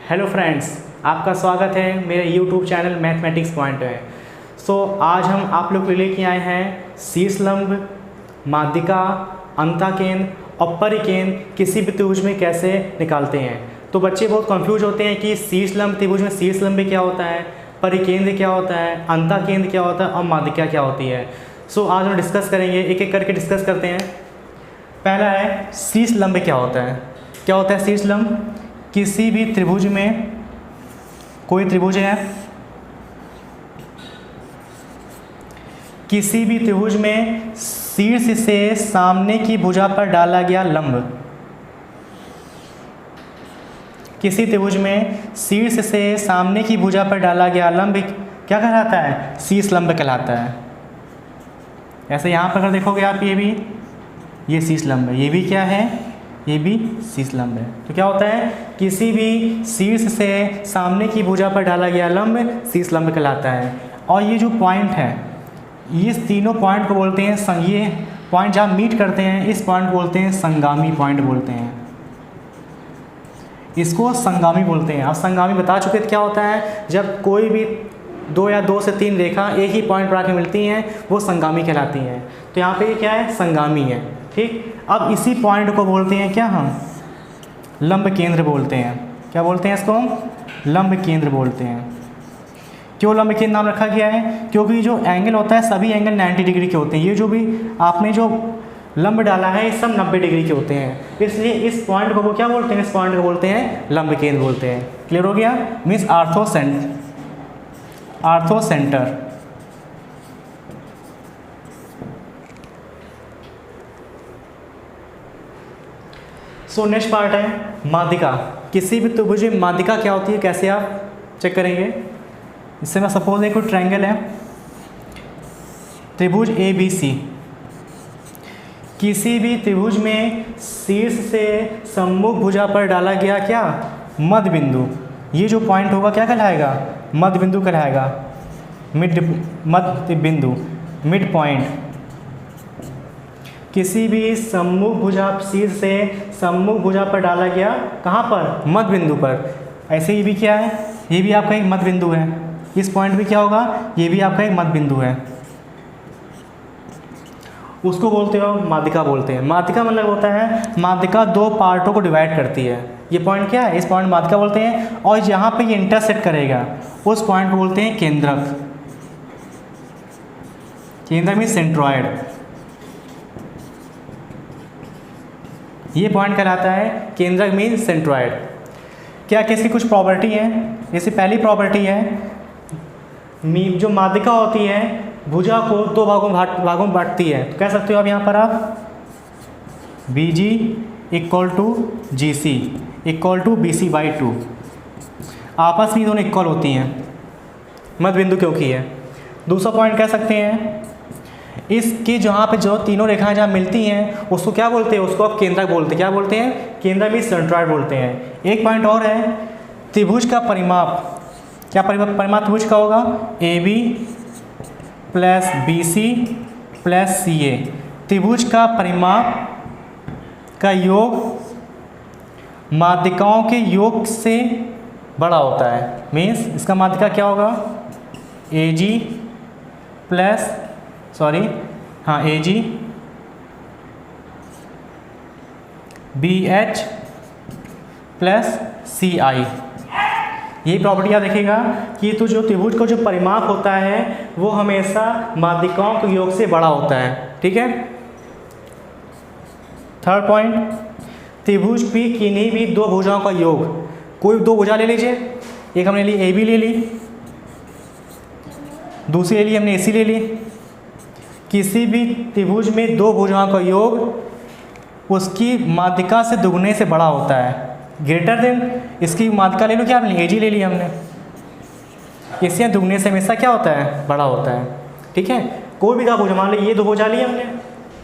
Hello friends, आपका स्वागत है मेरे यूट्यूब चैनल मैथमेटिक्स पॉइंट में। आज हम आप लोग के लिए लेके आए हैं शीर्षलंब, माध्यिका, अंतःकेंद्र और परिकेंद्र किसी भी त्रिभुज में कैसे निकालते हैं। तो बच्चे बहुत कंफ्यूज होते हैं कि शीर्षलंब त्रिभुज में शीर्षलंब क्या होता है, परिकेंद्र क्या होता है, अंतःकेंद्र क्या होता है और माध्यिका क्या होती है। आज हम डिस्कस करेंगे, एक एक करके डिस्कस करते हैं। पहला है शीर्षलंब क्या होता है। क्या होता है शीर्षलंब? किसी भी त्रिभुज में, कोई त्रिभुज है, किसी भी त्रिभुज में शीर्ष से सामने की भुजा पर डाला गया लंब, किसी त्रिभुज में शीर्ष से सामने की भुजा पर डाला गया लंब क्या कहलाता है? शीर्षलंब कहलाता है। ऐसे यहाँ पर अगर देखोगे आप, ये शीर्षलंब है, ये भी क्या है? ये भी शीर्षलंब है। तो क्या होता है? किसी भी शीर्ष से सामने की भुजा पर डाला गया लंब शीर्षलंब कहलाता है। और ये जो पॉइंट है, ये तीनों पॉइंट को बोलते हैं, ये पॉइंट जहाँ मीट करते हैं इस पॉइंट को बोलते हैं संगामी पॉइंट बोलते हैं, इसको संगामी बोलते हैं। अब संगामी बता चुके थे क्या होता है, जब कोई भी दो या दो से तीन रेखा एक ही पॉइंट पर आके मिलती हैं वो संगामी कहलाती हैं। तो यहाँ पे क्या है? संगामी है। ठीक, अब इसी पॉइंट को बोलते हैं क्या? हम लंब केंद्र बोलते हैं। क्या बोलते हैं इसको? लंब केंद्र बोलते हैं। क्यों लंब केंद्र नाम रखा गया है? क्योंकि जो एंगल होता है सभी एंगल 90 डिग्री के होते हैं। ये जो भी आपने जो लंब डाला है ये सब 90 डिग्री के होते हैं, इसलिए इस पॉइंट को वो क्या बोलते हैं? इस पॉइंट को बोलते हैं लंब केंद्र बोलते हैं। क्लियर हो गया? Means ortho centre. Next part है माध्यिका। किसी भी त्रिभुज में माध्यिका क्या होती है, कैसे आप चेक करेंगे? इससे मैं सपोज एक कोई ट्रायंगल है, त्रिभुज ABC, किसी भी त्रिभुज में शीर्ष से सम्मुख भुजा पर डाला गया क्या? मध्य बिंदु। ये जो पॉइंट होगा क्या कहलाएगा? मध्य बिंदु कहलाएगा। मध्य बिंदु, मिड पॉइंट। किसी भी सम्मुख भुजा, शीर्ष से सम्मुख भुजा पर डाला गया कहाँ पर? मध्य बिंदु पर। ऐसे ये भी क्या है? ये भी आपका एक मध्य बिंदु है। इस पॉइंट भी क्या होगा? ये भी आपका एक मध्य बिंदु है। उसको बोलते हो माध्यिका बोलते हैं। माध्यिका मतलब होता है, माध्यिका दो पार्टों को डिवाइड करती है। ये पॉइंट क्या है? इस पॉइंट माध्यिका बोलते हैं। और जहाँ पे ये इंटरसेक्ट करेगा उस पॉइंट को बोलते हैं केंद्रक। केंद्रक मीन्स सेंट्रॉयड। ये पॉइंट कहलाता है केंद्रक मीन्स सेंट्रॉयड। क्या किसकी कुछ प्रॉपर्टी है? जैसे पहली प्रॉपर्टी है, जो माध्यिका होती है भुजा को दो भागों में बांटती है। तो कह सकते हो अब यहाँ पर आप BG = GC = BC/2। आपस में दोनों इक्वल होती हैं, मध्य बिंदु क्योंकि है। दूसरा पॉइंट कह सकते हैं, इसकी जहाँ पे जो तीनों रेखाएं जहाँ मिलती हैं उसको क्या बोलते हैं? उसको आप केंद्रक बोलते हैं। क्या बोलते हैं? केंद्रक मीन्स सेंट्रॉयड बोलते हैं। एक पॉइंट और है, त्रिभुज का परिमाप। क्या परिमाप त्रिभुज का होगा? AB + BC + CA। त्रिभुज का परिमाप का योग माध्यिकाओं के योग से बड़ा होता है। मीन्स इसका माध्यिका क्या होगा? AG BH + CI। यही प्रॉपर्टी आप देखिएगा कि तो जो त्रिभुज का जो परिमाप होता है वो हमेशा माध्यिकाओं के योग से बड़ा होता है। ठीक है। थर्ड पॉइंट, त्रिभुज P किन्हीं भी दो भुजाओं का योग। कोई दो भुजा ले लीजिए, एक हमने ली AB ले ली, दूसरी ले ली हमने AC ले ली। किसी भी त्रिभुज में दो भुजाओं का योग उसकी माध्यिका से दुगने से बड़ा होता है, ग्रेटर देन। इसकी माध्यिका ले लो, क्या हमने AG ले ली हमने, इससे दुगने से हमेशा क्या होता है? बड़ा होता है। ठीक है। कोई भी दो भुजा, मान लो ये दो भुजा ली हमने,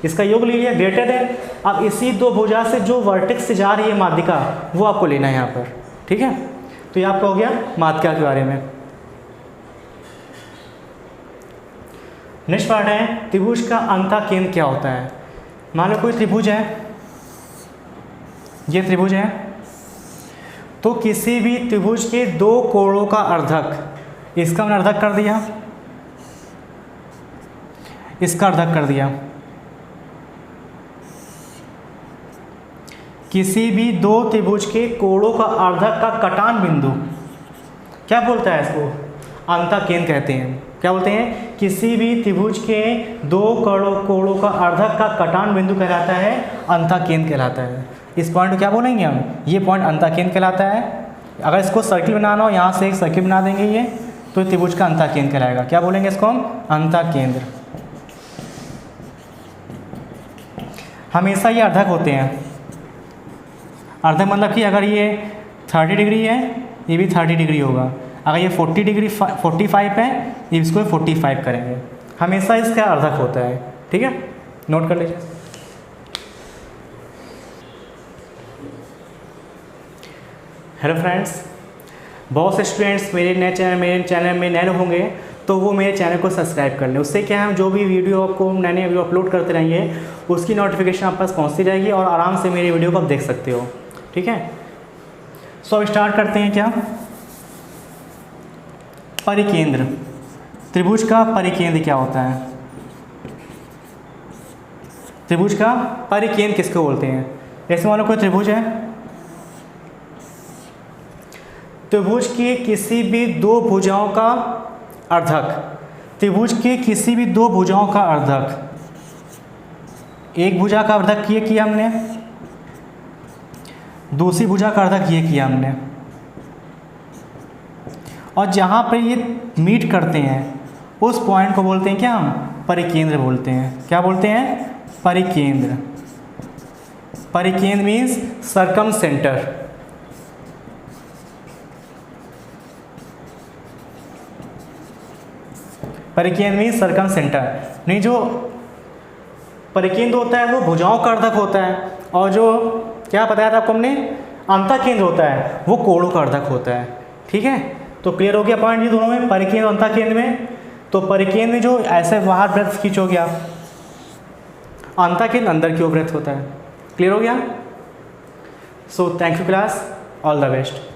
इसका योग ले लिया ग्रेटर देन। अब इसी दो भुजा से जो वर्टेक्स से जा रही है माध्यिका वो आपको लेना है यहाँ पर। ठीक है। तो ये आपका हो गया माध्यिका के बारे में। नेक्स्ट पार्ट है त्रिभुज का अंतःकेंद्र क्या होता है। मान लो कोई त्रिभुज है, ये त्रिभुज है, तो किसी भी त्रिभुज के दो कोणों का अर्धक, इसका मैंने अर्धक कर दिया, इसका अर्धक कर दिया। किसी भी दो त्रिभुज के कोणों का अर्धक का कटान बिंदु क्या बोलता है, इसको अंतःकेंद्र कहते हैं। क्या बोलते हैं? किसी भी त्रिभुज के दो कोणों का अर्धक का कटान बिंदु कहलाता है अंतःकेंद्र कहलाता है। इस पॉइंट को क्या बोलेंगे हम? ये पॉइंट अंतःकेंद्र कहलाता है। अगर इसको सर्किल बनाना हो, यहाँ से एक सर्किल बना देंगे ये, तो त्रिभुज का अंतःकेंद्र कहलाएगा। क्या बोलेंगे इसको हम? अंतःकेंद्र। हमेशा ये अर्धक होते हैं। अर्धक मतलब कि अगर ये 30 डिग्री है, ये भी 30 डिग्री होगा। अगर ये 40 डिग्री 45 है, इसको 45 करेंगे। हमेशा इसका अर्धक होता है। ठीक है, नोट कर लीजिए। हेलो फ्रेंड्स, बहुत से स्टूडेंट्स मेरे चैनल में नए होंगे, तो वो मेरे चैनल को सब्सक्राइब कर लें। उससे क्या हम जो भी वीडियो आपको नए वीडियो अपलोड करते रहेंगे, उसकी नोटिफिकेशन आप पास पहुँचती रहेगी और आराम से मेरी वीडियो को आप देख सकते हो। ठीक है, सो स्टार्ट करते हैं। क्या? परिकेंद्र। त्रिभुज का परिकेंद्र क्या होता है? त्रिभुज का परिकेंद्र किसको बोलते हैं? जैसे मान लो कोई त्रिभुज है, त्रिभुज के किसी भी दो भुजाओं का अर्धक, त्रिभुज के किसी भी दो भुजाओं का अर्धक, एक भुजा का अर्धक ये किया हमने, दूसरी भुजा का अर्धक ये किया हमने, और जहाँ पर ये मीट करते हैं उस पॉइंट को बोलते हैं क्या हम? परिकेंद्र बोलते हैं। क्या बोलते हैं? परिकेंद्र। परिकेंद्र मीन्स सर्कम सेंटर। परिकेंद्र मीन्स सर्कम सेंटर। नहीं, जो परिकेंद्र होता है वो भुजाओं का अर्धक होता है, और जो क्या बताया था आपको हमने, अंतःकेंद्र होता है वो कोणों का अर्धक होता है। ठीक है, तो क्लियर हो गया पॉइंट ये दोनों में, परिकेंद्र और अंतःकेंद्र में। तो परिकेंद्र में जो ऐसे बाहर वृत्त खींचोगे आप, अंतःकेंद्र अंदर की ओर वृत्त होता है। क्लियर हो गया? So thank you class, all the best.